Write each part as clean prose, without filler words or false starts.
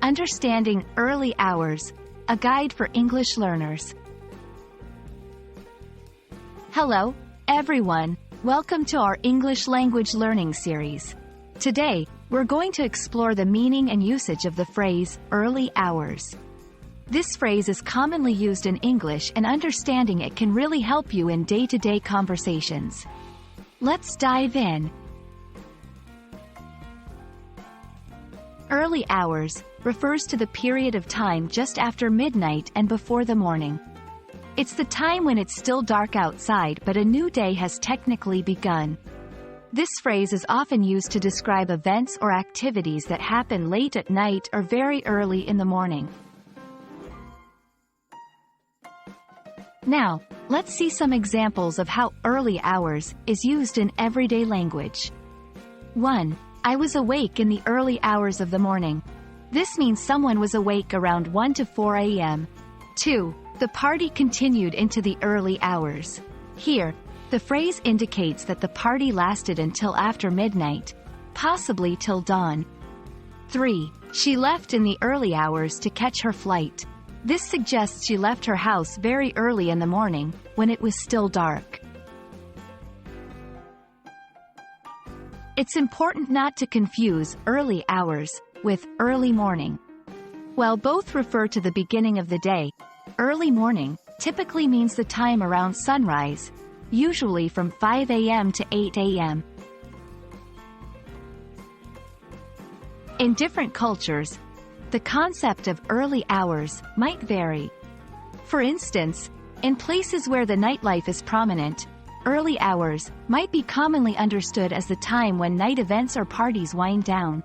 Understanding early hours, a guide for English learners. Hello, everyone. Welcome to our English language learning series. Today, we're going to explore the meaning and usage of the phrase, early hours. This phrase is commonly used in English, and understanding it can really help you in day-to-day conversations. Let's dive in. Early hours refers to the period of time just after midnight and before the morning. It's the time when it's still dark outside but a new day has technically begun. This phrase is often used to describe events or activities that happen late at night or very early in the morning. Now, let's see some examples of how early hours is used in everyday language. 1. I was awake in the early hours of the morning. This means someone was awake around 1 to 4 a.m. 2. The party continued into the early hours. Here, the phrase indicates that the party lasted until after midnight, possibly till dawn. 3. She left in the early hours to catch her flight. This suggests she left her house very early in the morning, when it was still dark. It's important not to confuse early hours with early morning. While both refer to the beginning of the day, early morning typically means the time around sunrise, usually from 5 a.m. to 8 a.m. In different cultures, the concept of early hours might vary. For instance, in places where the nightlife is prominent, early hours might be commonly understood as the time when night events or parties wind down.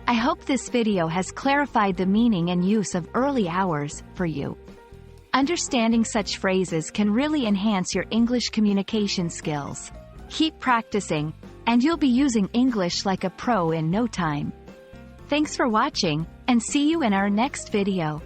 I hope this video has clarified the meaning and use of early hours for you. Understanding such phrases can really enhance your English communication skills. Keep practicing, and you'll be using English like a pro in no time. Thanks for watching, and see you in our next video.